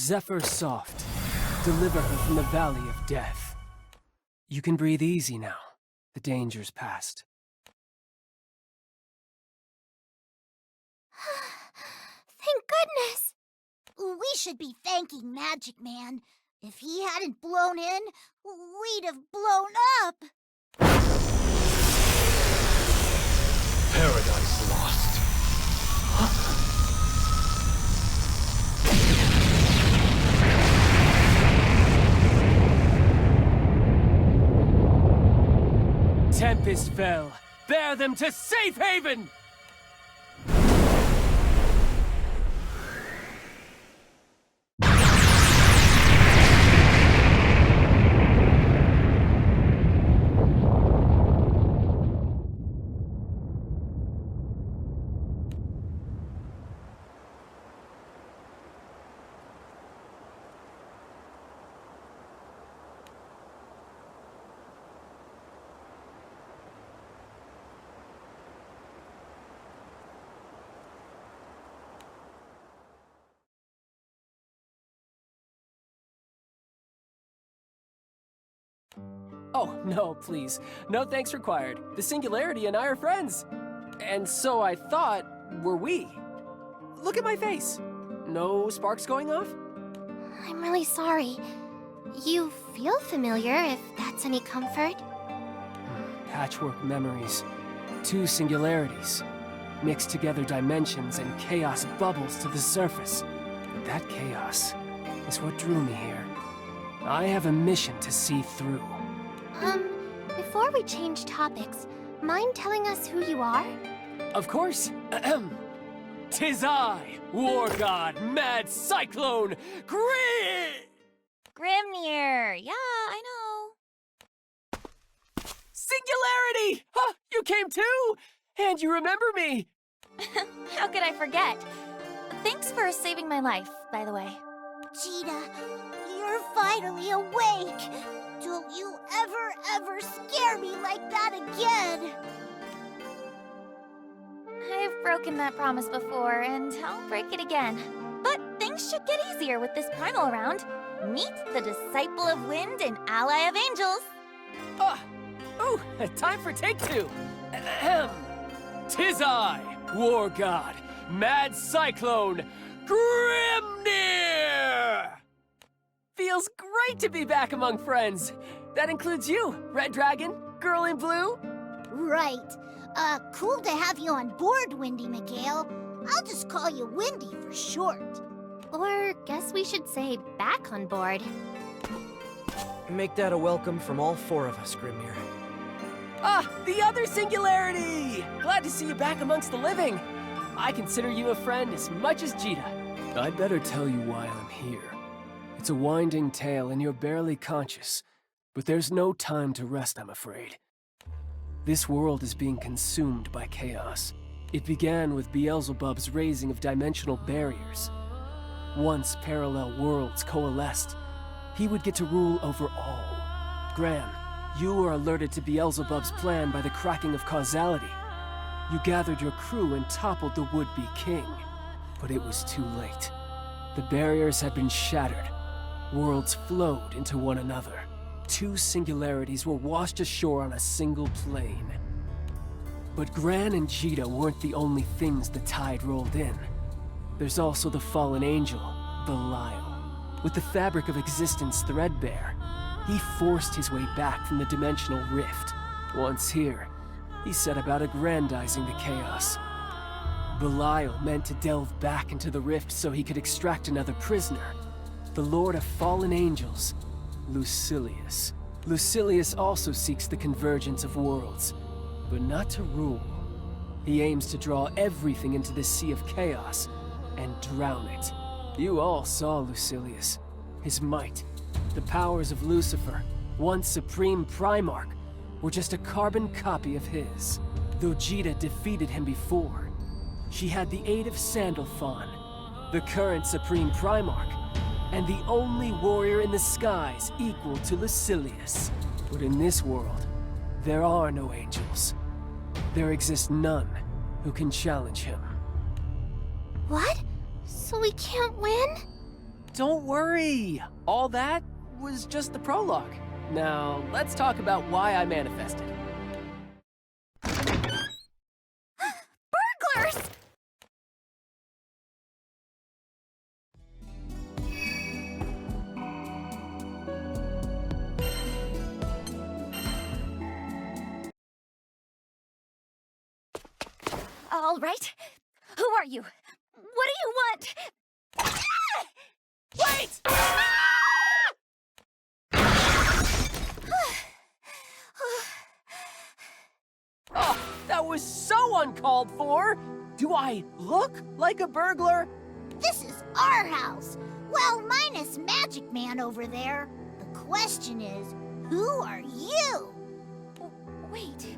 Zephyr soft. Deliver her from the valley of death. You can breathe easy now. The danger's past. Thank goodness! We should be thanking Magic Man. If he hadn't blown in, we'd have blown up. Paradise lost. Tempest fell. Bear them to safe haven! Oh, no, please. No thanks required. The Singularity and I are friends. And so I thought, were we? Look at my face. No sparks going off? I'm really sorry. You feel familiar, if that's any comfort. Patchwork memories. Two singularities. Mixed together dimensions and chaos bubbles to the surface. That chaos is what drew me here. I have a mission to see through. Before we change topics, mind telling us who you are? Of course. Tis I, War God, Mad Cyclone, Grimnir, yeah, I know. Singularity! Huh, you came too! And you remember me! How could I forget? Thanks for saving my life, by the way. Cheetah, you're finally awake! Don't you ever scare me like that again! I've broken that promise before, and I'll break it again. But things should get easier with this primal round. Meet the Disciple of Wind and Ally of Angels. Ooh, time for take two. Ahem. Tis I, War God, Mad Cyclone, Grimnir! Feels great to be back among friends. That includes you, Red Dragon, Girl in Blue. Right. Cool to have you on board, Windy Miguel. I'll just call you Windy for short. Or guess we should say back on board. Make that a welcome from all four of us, Grimnir. Ah, the other Singularity! Glad to see you back amongst the living. I consider you a friend as much as Jita. I'd better tell you why I'm here. It's a winding tale and you're barely conscious. But there's no time to rest, I'm afraid. This world is being consumed by chaos. It began with Beelzebub's raising of dimensional barriers. Once parallel worlds coalesced, he would get to rule over all. Gran, you were alerted to Beelzebub's plan by the cracking of causality. You gathered your crew and toppled the would-be king. But it was too late. The barriers had been shattered. Worlds flowed into one another. Two singularities were washed ashore on a single plane. But Gran and Jita weren't the only things the tide rolled in. There's also the fallen angel, Belial. With the fabric of existence threadbare, he forced his way back from the dimensional rift. Once here, he set about aggrandizing the chaos. Belial meant to delve back into the rift so he could extract another prisoner. The Lord of Fallen Angels, Lucilius. Lucilius also seeks the convergence of worlds, but not to rule. He aims to draw everything into the sea of chaos and drown it. You all saw Lucilius. His might, the powers of Lucifer, once Supreme Primarch, were just a carbon copy of his. Though Jita defeated him before, she had the aid of Sandalphon, the current Supreme Primarch, and the only warrior in the skies equal to Lucilius. But in this world, there are no angels. There exists none who can challenge him. What? So we can't win? don't worry. All that was just the prologue. Now, let's talk about why I manifested. Burglars! All right. Who are you? What do you want? Wait! Oh, that was so uncalled for! Do I look like a burglar? This is our house. Well, minus Magic Man over there. The question is, who are you? Wait.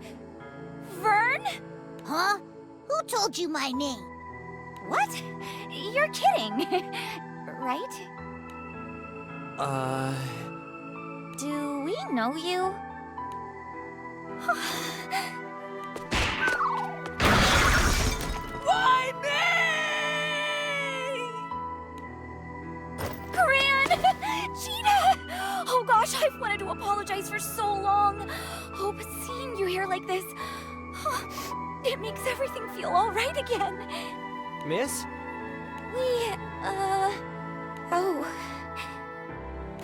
Vern? Huh? Who told you my name? What? You're kidding. Right? Do we know you? Why me? Gran! Cheetah! Oh gosh, I've wanted to apologize for so long. Oh, but seeing you here like this, it makes everything feel all right again. Miss? Oh.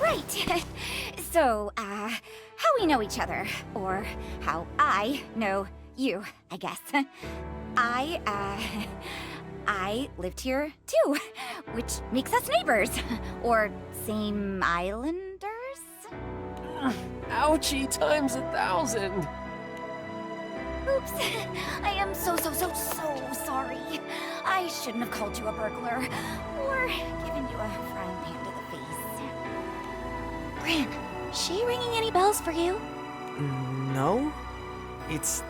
Right. So, how we know each other, or how I know you, I guess. I lived here too, which makes us neighbors, or same islanders? Ouchie times 1,000. Oops. I am so sorry. I shouldn't have called you a burglar, or given you a frying pan to the face. Gran, she ringing any bells for you? No? It's...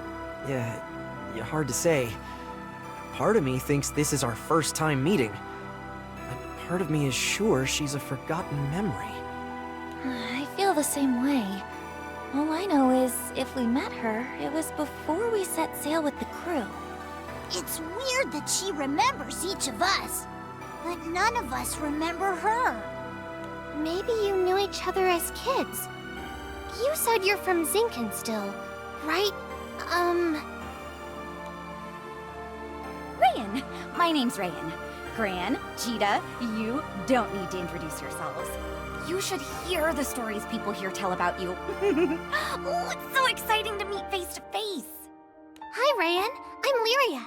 hard to say. Part of me thinks this is our first time meeting. But part of me is sure she's a forgotten memory. I feel the same way. All I know is, if we met her, it was before we set sail with the crew. It's weird that she remembers each of us, but none of us remember her. Maybe you knew each other as kids. You said you're from Zinken still, right? Rayan. My name's Rayan. Gran, Cheetah, you don't need to introduce yourselves. You should hear the stories people here tell about you. Oh, it's so exciting to meet face to face. Hi, Rayan. I'm Lyria.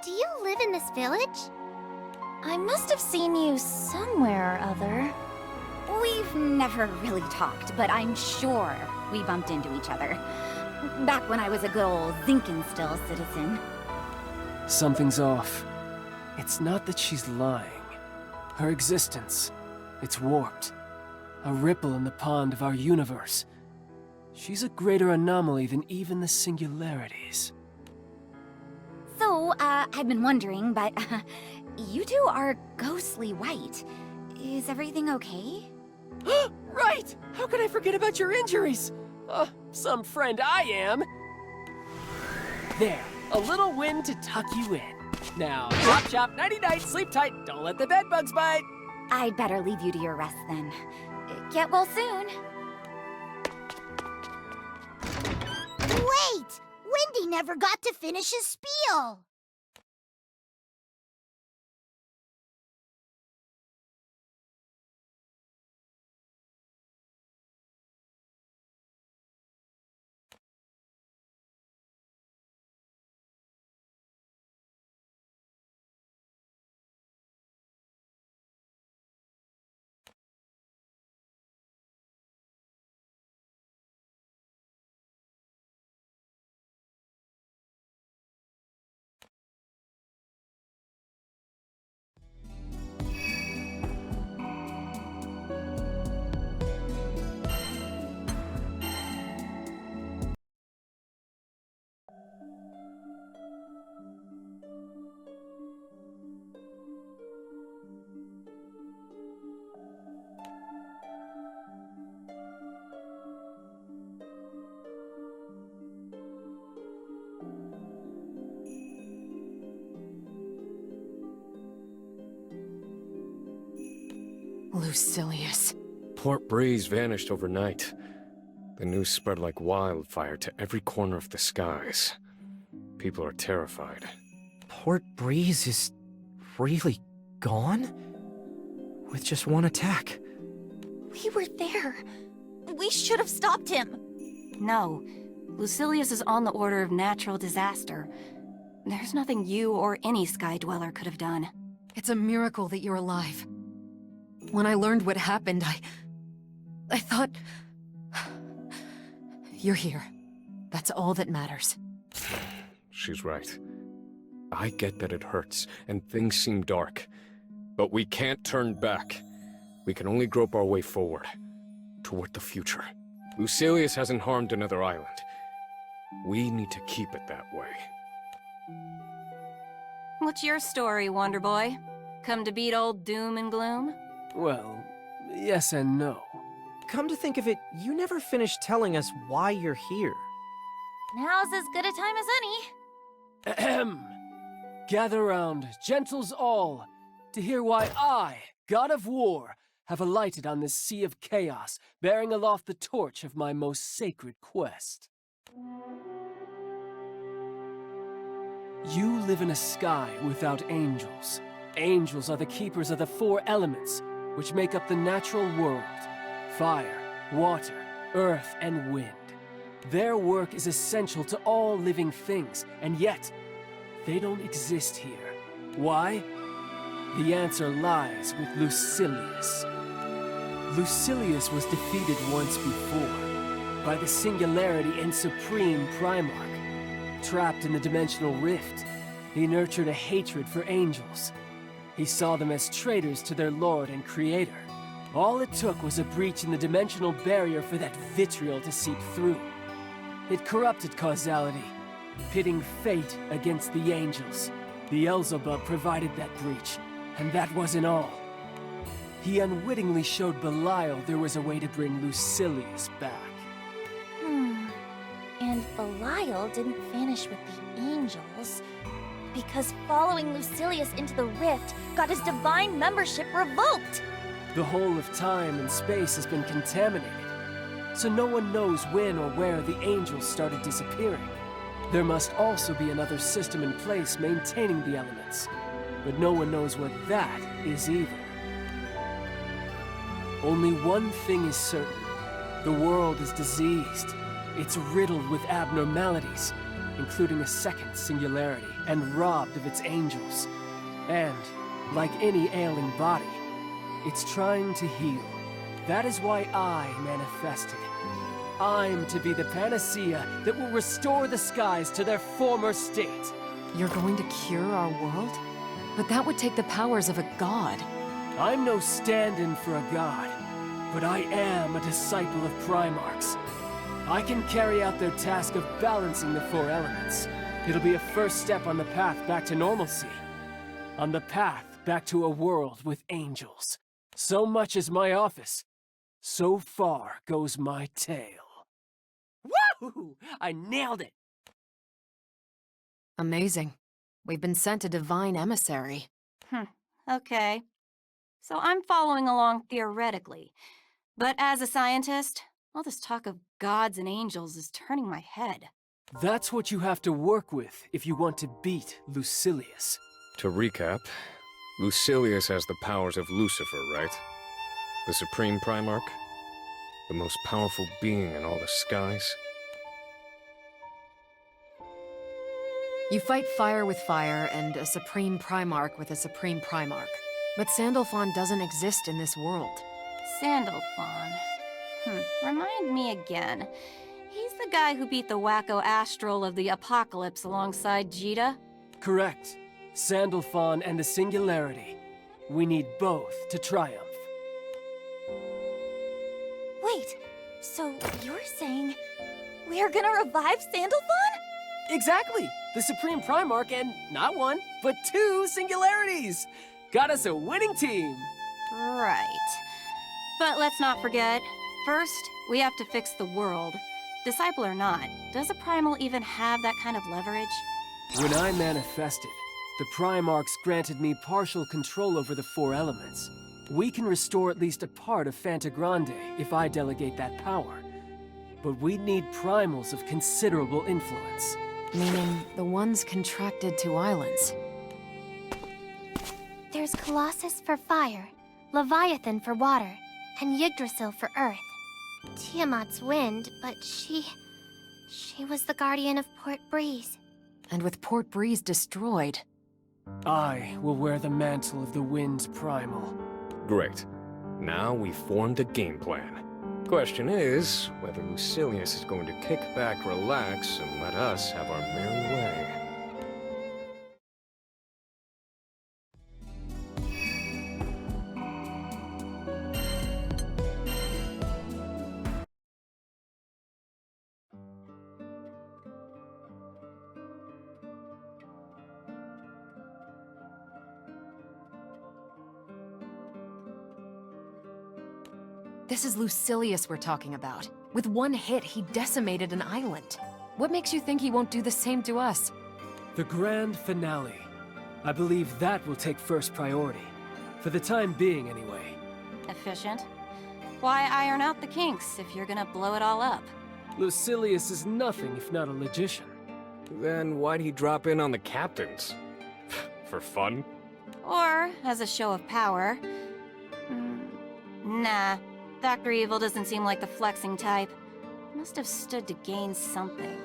Do you live in this village? I must have seen you somewhere or other. We've never really talked, but I'm sure we bumped into each other. Back when I was a good old Zinkenstill citizen. Something's off. It's not that she's lying. Her existence, it's warped. A ripple in the pond of our universe. She's a greater anomaly than even the singularities. So, I've been wondering, but you two are ghostly white. Is everything okay? Right! How could I forget about your injuries? Some friend I am. There, a little wind to tuck you in. Now, chop chop, nighty-night, sleep tight, don't let the bed bugs bite. I'd better leave you to your rest then. Get well soon. Wait! Wendy never got to finish his spiel. Lucilius. Port Breeze vanished overnight. The news spread like wildfire to every corner of the skies. People are terrified. Port Breeze is really gone? With just one attack. We were there. We should have stopped him. No. Lucilius is on the order of natural disaster. There's nothing you or any Sky Dweller could have done. It's a miracle that you're alive. When I learned what happened, I thought... You're here. That's all that matters. She's right. I get that it hurts, and things seem dark. But we can't turn back. We can only grope our way forward. Toward the future. Lucilius hasn't harmed another island. We need to keep it that way. What's your story, Wonder Boy? Come to beat old Doom and Gloom? Well, yes and no. Come to think of it, you never finished telling us why you're here. Now's as good a time as any. Ahem. Gather round, gentles all, to hear why I, God of War, have alighted on this sea of chaos, bearing aloft the torch of my most sacred quest. You live in a sky without angels. Angels are the keepers of the four elements, which make up the natural world: fire, water, earth, and wind. Their work is essential to all living things, and yet, they don't exist here. Why? The answer lies with Lucilius. Lucilius was defeated once before, by the Singularity and Supreme Primarch. Trapped in the dimensional rift, he nurtured a hatred for angels. He saw them as traitors to their lord and creator. All it took was a breach in the dimensional barrier for that vitriol to seep through. It corrupted causality, pitting fate against the angels. Beelzebub provided that breach, and that wasn't all. He unwittingly showed Belial there was a way to bring Lucilius back. And Belial didn't vanish with the angels, because following Lucilius into the rift got his divine membership revoked! The whole of time and space has been contaminated, so no one knows when or where the angels started disappearing. There must also be another system in place maintaining the elements, but no one knows what that is either. Only one thing is certain. The world is diseased. It's riddled with abnormalities, including a second singularity, and robbed of its angels. And, like any ailing body, it's trying to heal. That is why I manifested. I'm to be the panacea that will restore the skies to their former state. You're going to cure our world? But that would take the powers of a god. I'm no stand-in for a god, but I am a disciple of Primarchs. I can carry out their task of balancing the four elements. It'll be a first step on the path back to normalcy. On the path back to a world with angels. So much is my office. So far goes my tale. Woohoo! I nailed it! Amazing. We've been sent a divine emissary. Okay. So I'm following along theoretically. But as a scientist, all this talk of gods and angels is turning my head. That's what you have to work with if you want to beat Lucilius. To recap, Lucilius has the powers of Lucifer, right? The Supreme Primarch? The most powerful being in all the skies? You fight fire with fire and a Supreme Primarch with a Supreme Primarch. But Sandalphon doesn't exist in this world. Sandalphon. Remind me again. He's the guy who beat the wacko Astral of the Apocalypse alongside Jita? Correct. Sandalphon and the Singularity. We need both to triumph. Wait, so you're saying we're gonna revive Sandalphon? Exactly! The Supreme Primarch and not one, but two Singularities! Got us a winning team! Right. But let's not forget, first, we have to fix the world. Disciple or not, does a Primal even have that kind of leverage? When I manifested, the Primarchs granted me partial control over the four elements. We can restore at least a part of Fanta Grande if I delegate that power. But we'd need primals of considerable influence. Meaning the ones contracted to islands. There's Colossus for fire, Leviathan for water, and Yggdrasil for earth. Tiamat's wind, but she was the guardian of Port Breeze. And with Port Breeze destroyed, I will wear the mantle of the Wind Primal. Great. Now we've formed a game plan. Question is, whether Lucilius is going to kick back, relax, and let us have our merry way. this is Lucilius we're talking about. With one hit, he decimated an island. What makes you think he won't do the same to us? The grand finale. I believe that will take first priority. For the time being, anyway. Efficient? Why iron out the kinks if you're gonna blow it all up? Lucilius is nothing if not a logician. Then why'd he drop in on the captains? For fun? Or as a show of power? Nah. Dr. Evil doesn't seem like the flexing type. Must have stood to gain something.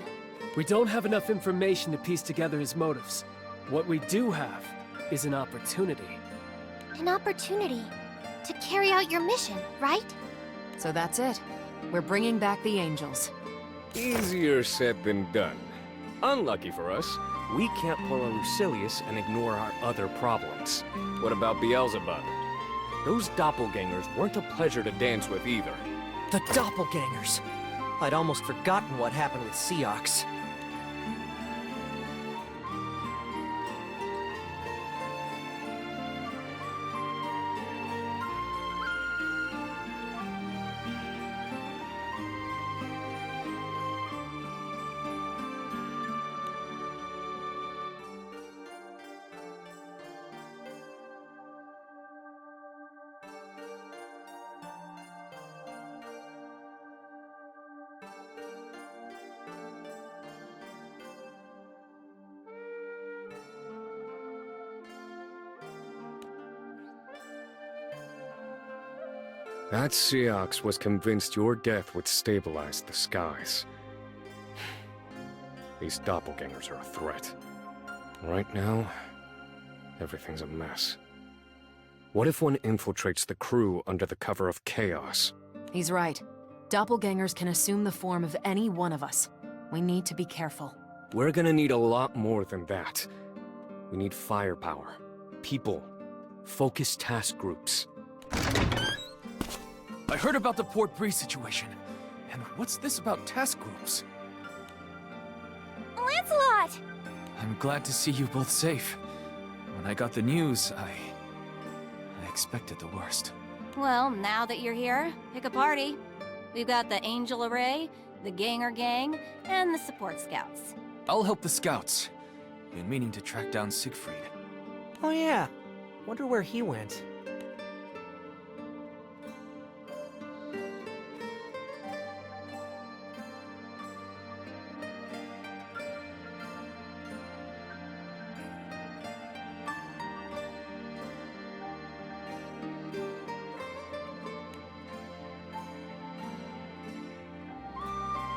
We don't have enough information to piece together his motives. What we do have is an opportunity. An opportunity to carry out your mission, right? So that's it. We're bringing back the angels. Easier said than done. Unlucky for us, we can't pull a Lucilius and ignore our other problems. What about Beelzebub? Those doppelgangers weren't a pleasure to dance with either. The doppelgangers! I'd almost forgotten what happened with Seox. That Seox was convinced your death would stabilize the skies. These doppelgangers are a threat. Right now, everything's a mess. What if one infiltrates the crew under the cover of chaos? He's right. Doppelgangers can assume the form of any one of us. We need to be careful. We're gonna need a lot more than that. We need firepower, people, focused task groups. I heard about the Port Breeze situation. And what's this about task groups? Lancelot! I'm glad to see you both safe. When I got the news, I expected the worst. Well, now that you're here, pick a party. We've got the Angel Array, the Ganger Gang, and the Support Scouts. I'll help the scouts. Been meaning to track down Siegfried. Oh yeah, wonder where he went.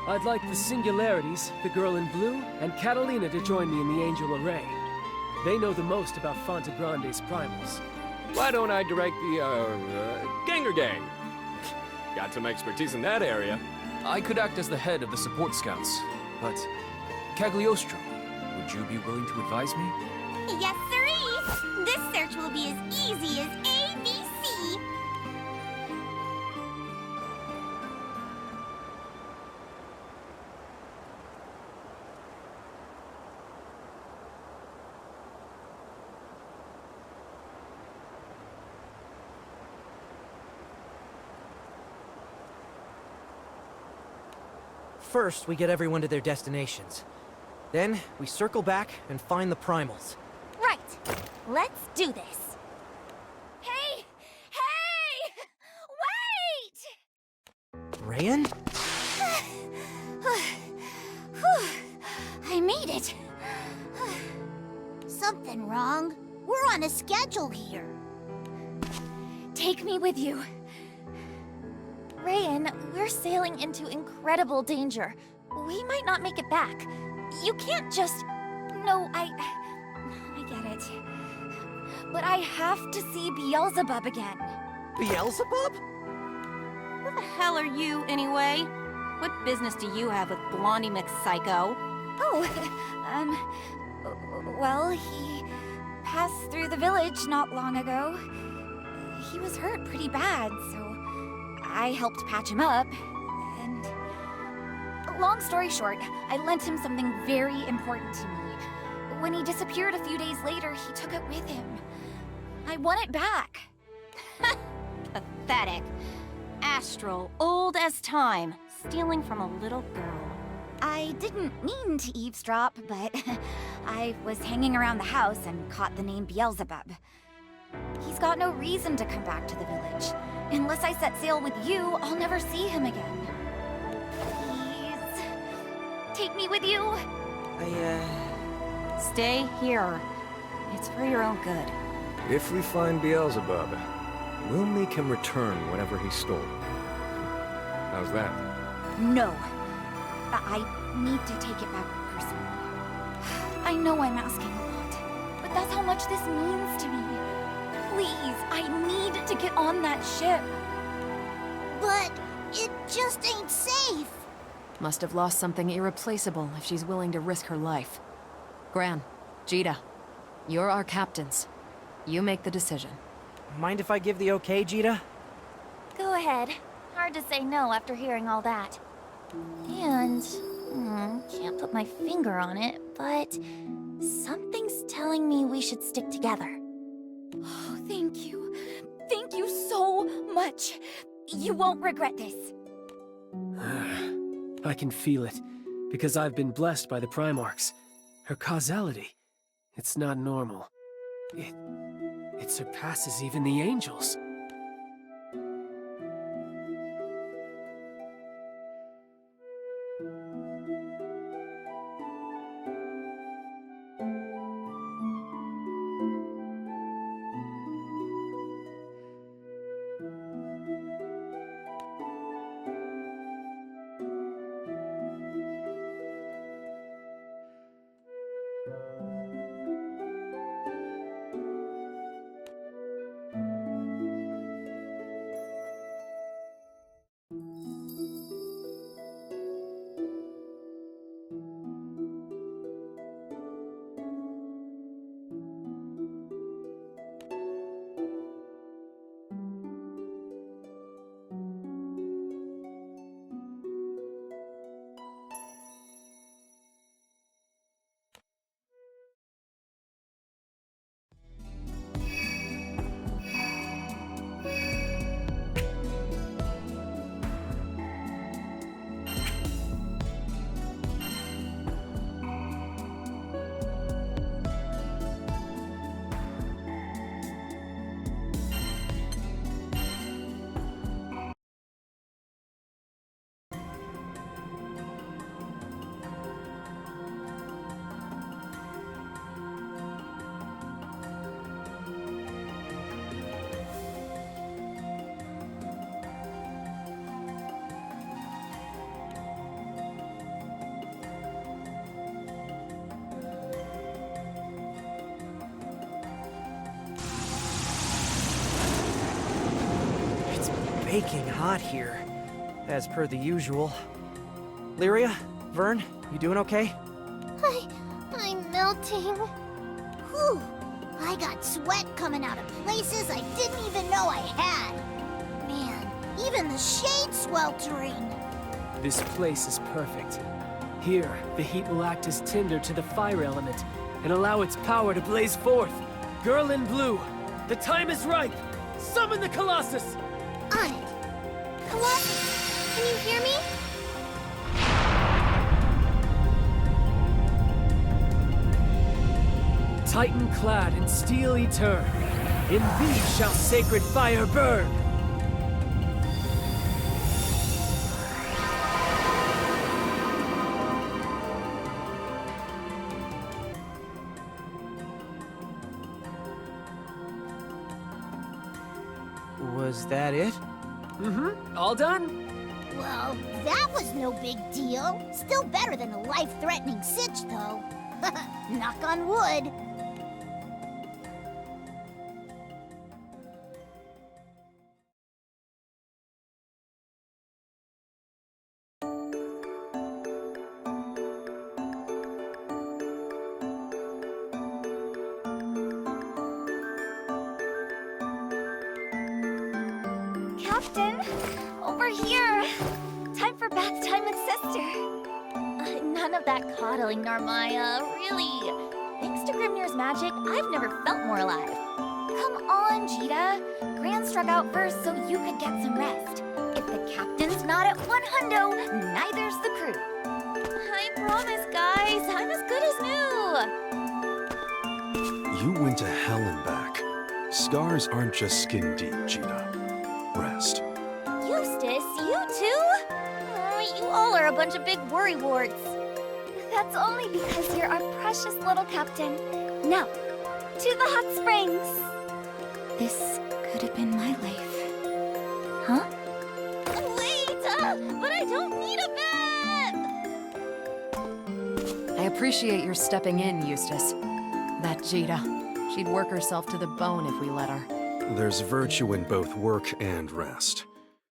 I'd like the Singularities, the girl in blue, and Catalina to join me in the Angel Array. They know the most about Fanta Grande's primals. Why don't I direct the, Ganger Gang? Got some expertise in that area. I could act as the head of the support scouts, but Cagliostro, would you be willing to advise me? Yes, sirree! This search will be as easy as ABC! First, we get everyone to their destinations. Then, we circle back and find the primals. Right. Let's do this. Hey! Hey! Rayan? I made it. Something wrong? We're on a schedule here. Take me with you. Rayan, we're sailing into incredible danger. We might not make it back. You can't just... No, I get it. But I have to see Beelzebub again. Beelzebub? Who the hell are you, anyway? What business do you have with Blondie McPsycho? Well, he passed through the village not long ago. He was hurt pretty bad, so I helped patch him up, and... Long story short, I lent him something very important to me. When he disappeared a few days later, he took it with him. I want it back. Pathetic. Astral, old as time, stealing from a little girl. I didn't mean to eavesdrop, but I was hanging around the house and caught the name Beelzebub. He's got no reason to come back to the village. Unless I set sail with you, I'll never see him again. Please, take me with you. Stay here. It's for your own good. If we find Beelzebub, we'll make him return whatever he stole. How's that? No. I need to take it back personally. I know I'm asking a lot, but that's how much this means to me. Please, I need to get on that ship. But it just ain't safe. Must have lost something irreplaceable if she's willing to risk her life. Gran, Jita, you're our captains. You make the decision. Mind if I give the okay, Jita? Go ahead. Hard to say no after hearing all that. And, can't put my finger on it, but something's telling me we should stick together. Oh, thank you. Thank you so much. You won't regret this. I can feel it, because I've been blessed by the Primarchs. Her causality, it's not normal. It surpasses even the angels. Baking hot here, as per the usual. Lyria, Vern, you doing okay? I'm melting. Whew. I got sweat coming out of places I didn't even know I had. Man, even the shade's sweltering. This place is perfect. Here, the heat will act as tinder to the fire element and allow its power to blaze forth. Girl in blue, the time is ripe! Summon the Colossus! On it. Colossus, can you hear me? Titan-clad in steel etern, in thee shall sacred fire burn! Was that it? Mm-hmm. All done? Well, that was no big deal. Still better than a life-threatening sitch, though. Knock on wood. Captain, over here. Time for bath time with sister. None of that coddling, Narmaya, really. Thanks to Grimnir's magic, I've never felt more alive. Come on, Jita. Gran struck out first so you could get some rest. If the captain's not at 100, neither's the crew. I promise, guys, I'm as good as new. You went to hell and back. Scars aren't just skin deep, Gina. Rest. Eustace, you too? Oh, you all are a bunch of big worrywarts. That's only because you're our precious little captain. Now, to the hot springs. This could have been my life. Huh? Wait, but I don't need a bed! I appreciate your stepping in, Eustace. That Jita, she'd work herself to the bone if we let her. There's virtue in both work and rest.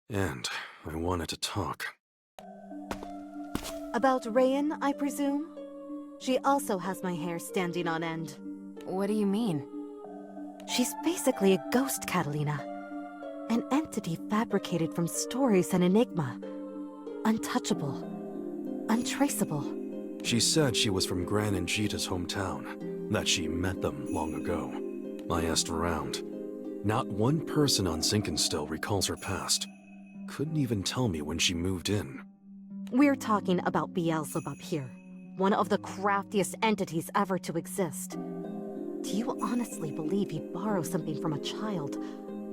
And I wanted to talk. About Rayan, I presume? She also has my hair standing on end. What do you mean? She's basically a ghost, Catalina. An entity fabricated from stories and enigma. Untouchable. Untraceable. She said she was from Gran and Jita's hometown, that she met them long ago. I asked around. Not one person on Zinkenstill recalls her past. Couldn't even tell me when she moved in. We're talking about Beelzebub here, one of the craftiest entities ever to exist. Do you honestly believe he'd borrow something from a child,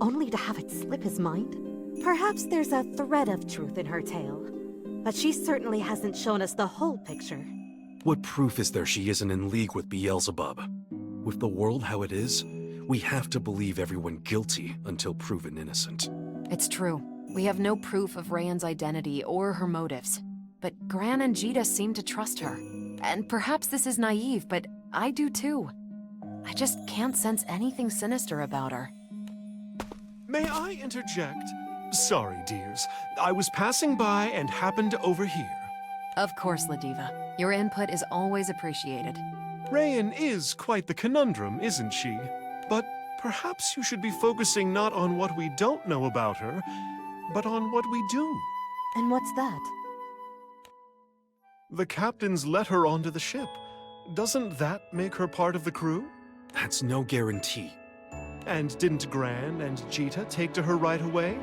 only to have it slip his mind? Perhaps there's a thread of truth in her tale, but she certainly hasn't shown us the whole picture. What proof is there she isn't in league with Beelzebub? With the world how it is, we have to believe everyone guilty until proven innocent. It's true. We have no proof of Rayan's identity or her motives. But Gran and Jita seem to trust her. And perhaps this is naive, but I do too. I just can't sense anything sinister about her. May I interject? Sorry, dears. I was passing by and happened to overhear. Of course, Ladiva. Your input is always appreciated. Rayan is quite the conundrum, isn't she? But perhaps you should be focusing not on what we don't know about her, but on what we do. And what's that? The captains let her onto the ship. Doesn't that make her part of the crew? That's no guarantee. And didn't Gran and Jita take to her right away?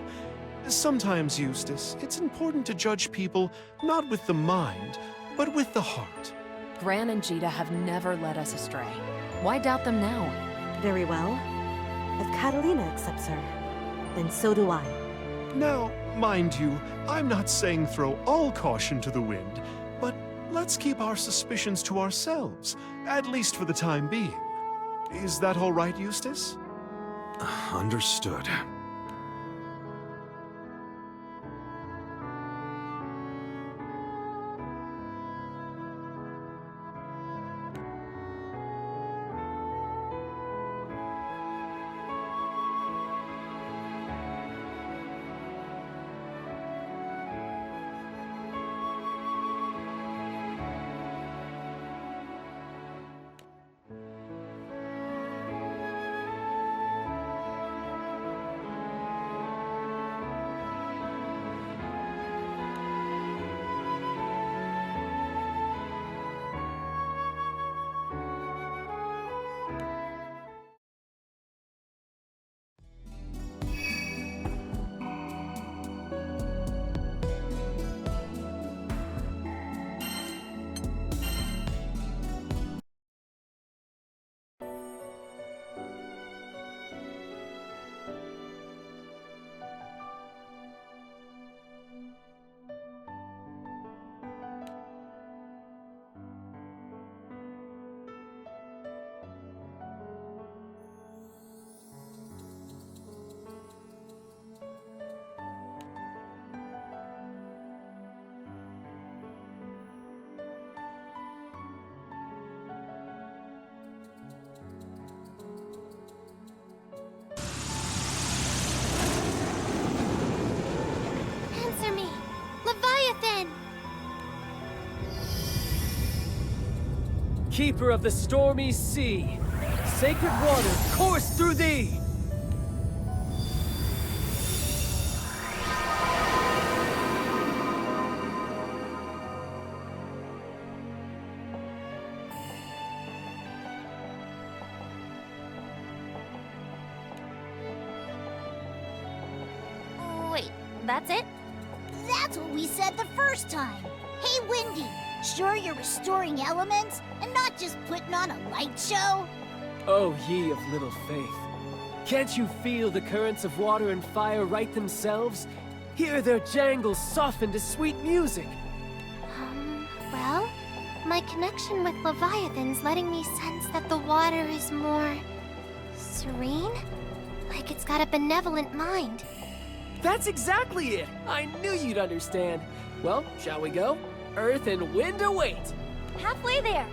Sometimes, Eustace, it's important to judge people not with the mind, but with the heart. Gran and Jita have never led us astray. Why doubt them now? Very well. If Catalina accepts her, then so do I. Now, mind you, I'm not saying throw all caution to the wind, but let's keep our suspicions to ourselves, at least for the time being. Is that all right, Eustace? Understood. keeper of the stormy sea, sacred waters course through thee! Wait, that's it? That's what we said the first time. Hey, Windy, sure you're restoring elements and not just putting on a light show? Oh, ye of little faith. Can't you feel the currents of water and fire right themselves? Hear their jangles soften to sweet music. Well, my connection with Leviathan's letting me sense that the water is more serene? Like it's got a benevolent mind. That's exactly it! I knew you'd understand. Well, shall we go? Earth and wind await! Halfway there.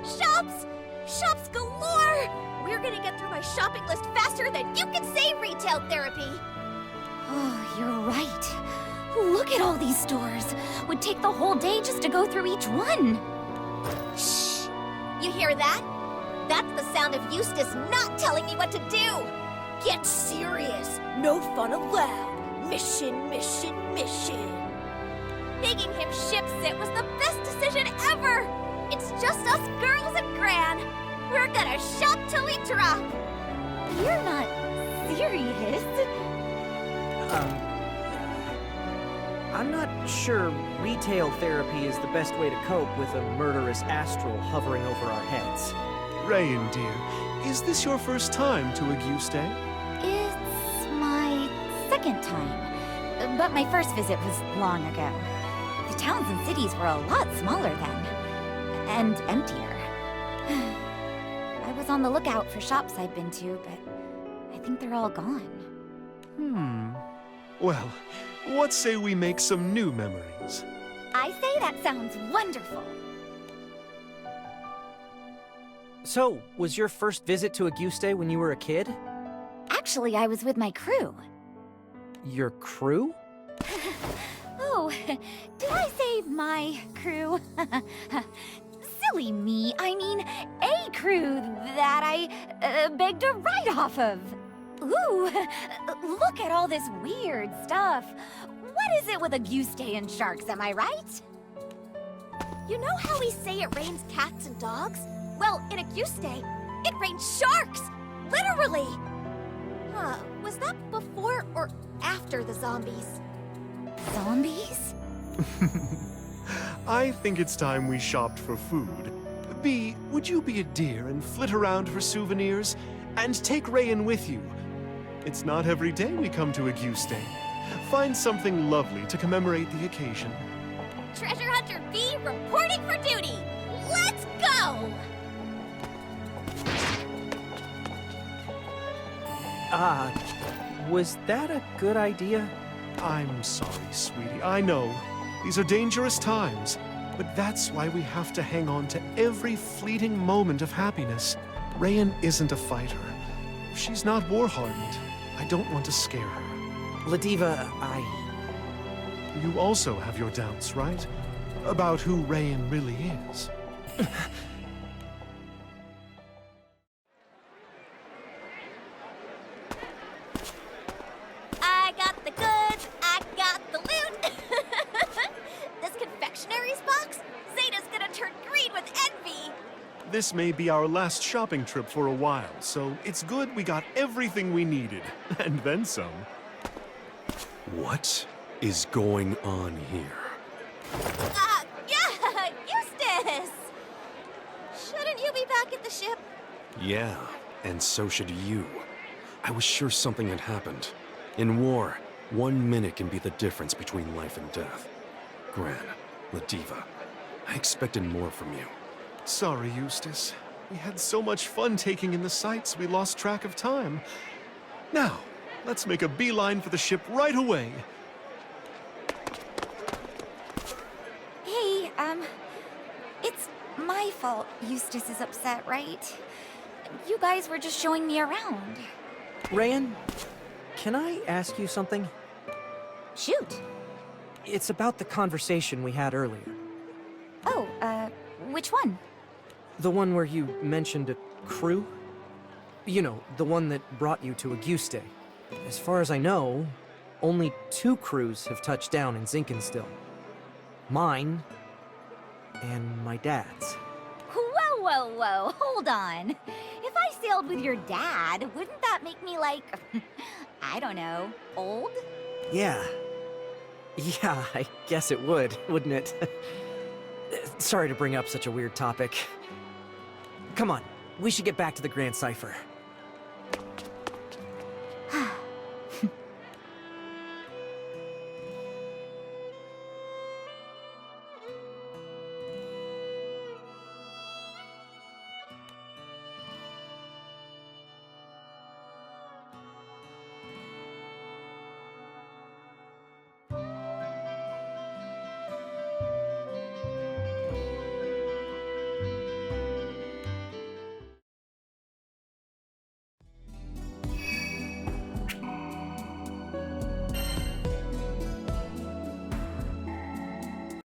Shops! Shops galore! We're gonna get through my shopping list faster than you can say retail therapy! Oh, you're right. Look at all these stores. Would take the whole day just to go through each one. Shh! You hear that? That's the sound of Eustace not telling me what to do! Get serious! No fun allowed! Mission, mission, mission! Making him ship sit was the best decision ever! It's just us girls and Gran. We're gonna shop till we drop. You're not serious. I'm not sure retail therapy is the best way to cope with a murderous astral hovering over our heads. Rayan, dear, is this your first time to Auguste? It's my second time. But my first visit was long ago. The towns and cities were a lot smaller then. And emptier. I was on the lookout for shops I'd been to, but I think they're all gone. Well, what say we make some new memories? I say that sounds wonderful. So, was your first visit to Auguste when you were a kid? Actually, I was with my crew. Your crew? Oh, did I say my crew? Silly me. I mean, a crew that I begged a ride off of. Ooh, look at all this weird stuff. What is it with Auguste and sharks, am I right? You know how we say it rains cats and dogs? Well, in Auguste, it rains sharks! Literally! Was that before or after the zombies? Zombies? I think it's time we shopped for food. Bee, would you be a dear and flit around for souvenirs? And take Rayan with you. It's not every day we come to Auguste. Find something lovely to commemorate the occasion. Treasure Hunter B reporting for duty! Let's go! Was that a good idea? I'm sorry, sweetie. I know. These are dangerous times. But that's why we have to hang on to every fleeting moment of happiness. Rayan isn't a fighter. She's not war-hardened. I don't want to scare her. Ladiva, You also have your doubts, right? About who Rayan really is. I got the goods, I got the loot. This confectionaries box? Zeta's gonna turn green with envy. This may be our last shopping trip for a while, so it's good we got everything we needed. And then some. What is going on here? Yeah, Eustace! Shouldn't you be back at the ship? Yeah, and so should you. I was sure something had happened. In war, 1 minute can be the difference between life and death. Gran, Ladiva, I expected more from you. Sorry, Eustace. We had so much fun taking in the sights, we lost track of time. Now, let's make a beeline for the ship right away. Hey, it's my fault Eustace is upset, right? You guys were just showing me around. Rayan, can I ask you something? Shoot. It's about the conversation we had earlier. Oh, which one? The one where you mentioned a crew? You know, the one that brought you to Auguste. As far as I know, only 2 crews have touched down in Zinkenstill. Mine, and my dad's. Whoa, whoa, whoa, hold on. If I sailed with your dad, wouldn't that make me like, I don't know, old? Yeah. Yeah, I guess it would, wouldn't it? Sorry to bring up such a weird topic. Come on, we should get back to the Grand Cipher.